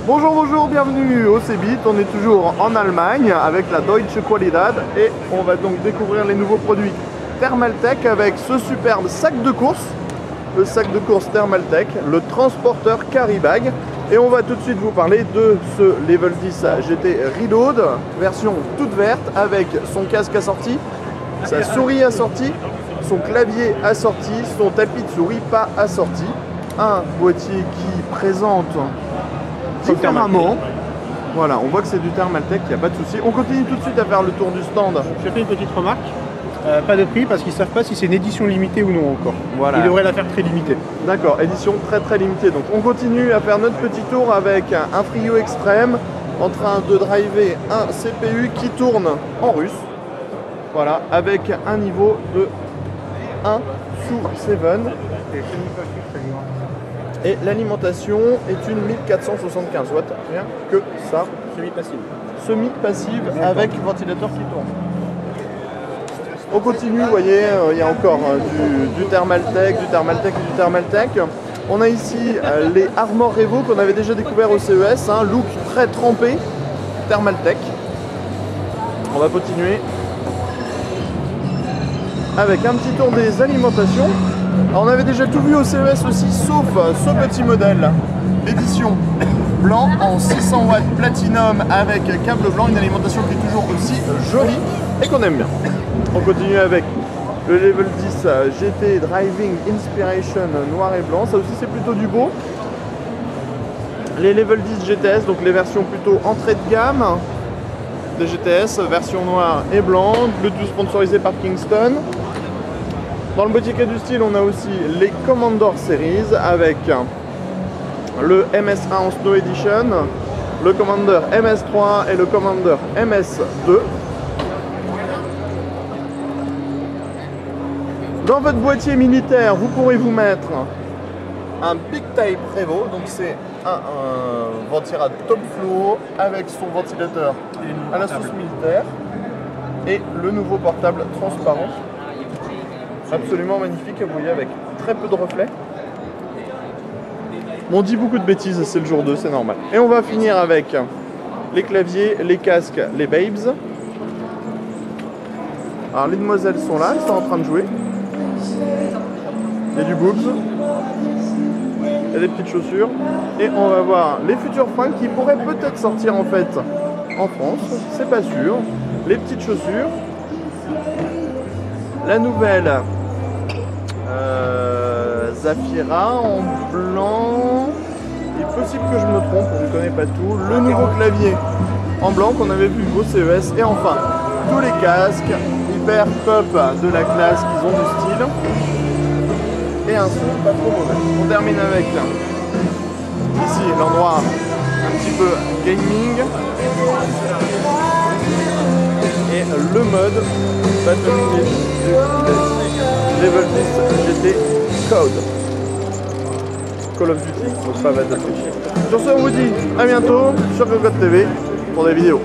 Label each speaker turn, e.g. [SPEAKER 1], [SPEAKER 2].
[SPEAKER 1] Bonjour, bonjour, bienvenue au CeBIT. On est toujours en Allemagne avec la Deutsche Qualität et on va donc découvrir les nouveaux produits Thermaltech avec ce superbe sac de course, le sac de course Thermaltech, le transporteur Carry Bag. Et on va tout de suite vous parler de ce Level 10 GT Reload, version toute verte avec son casque assorti, sa souris assortie, son clavier assorti, son tapis de souris pas assorti, un boîtier qui présente différemment. Voilà, on voit que c'est du Thermaltech, il n'y a pas de souci. On continue tout de suite à faire le tour du stand.
[SPEAKER 2] Je fais une petite remarque. Pas de prix parce qu'ils ne savent pas si c'est une édition limitée ou non encore.
[SPEAKER 1] Voilà.
[SPEAKER 2] Ils devraient la faire très limitée.
[SPEAKER 1] D'accord, édition très limitée. Donc on continue à faire notre petit tour avec un Frio Extreme en train de driver un CPU qui tourne en russe. Voilà, avec un niveau de 1 sous 7. Et l'alimentation est une 1475 watts, rien que ça.
[SPEAKER 2] Semi-passive.
[SPEAKER 1] Semi-passive avec ventilateur qui tourne. On continue, vous voyez, il y a encore du Thermaltech, et du Thermaltech. On a ici les Armor Revo qu'on avait déjà découvert au CES, look très trempé, Thermaltech. On va continuer avec un petit tour des alimentations. Alors, on avait déjà tout vu au CES aussi, sauf ce petit modèle, l'édition blanc en 600 watts platinum avec câble blanc, une alimentation qui est toujours aussi jolie et qu'on aime bien. On continue avec le Level 10 GT Driving Inspiration noir et blanc, ça aussi c'est plutôt du beau. Les Level 10 GTS, donc les versions plutôt entrée de gamme des GTS, version noir et blanc, Bluetooth sponsorisé par Kingston. Dans le boîtier du style, on a aussi les Commander Series avec le MS1 en Snow Edition, le Commander MS3 et le Commander MS2. Dans votre boîtier militaire, vous pourrez vous mettre un Big Type Revo, donc c'est un ventirail top flow avec son ventilateur à la sauce militaire et le nouveau portable transparent. Absolument magnifique, vous voyez, avec très peu de reflets. On dit beaucoup de bêtises, c'est le jour 2, c'est normal. Et on va finir avec les claviers, les casques, les babes. Alors les demoiselles sont là, elles sont en train de jouer. Il y a du boobs. Il y a des petites chaussures. Et on va voir les futurs fringues qui pourraient peut-être sortir en fait en France, c'est pas sûr. Les petites chaussures. La nouvelle Zafira en blanc. Il est possible que je me trompe, je ne connais pas tout. Le nouveau clavier en blanc qu'on avait vu au CES. Et enfin, tous les casques hyper pop de la classe qu'ils ont du style. Et un son pas trop mauvais. On termine avec ici l'endroit un petit peu gaming. Et le mode Battlefield Level 10 GT Code. Call of Duty, donc pas Battlefield. Sur ce, on vous dit à bientôt sur Cocotte TV pour des vidéos.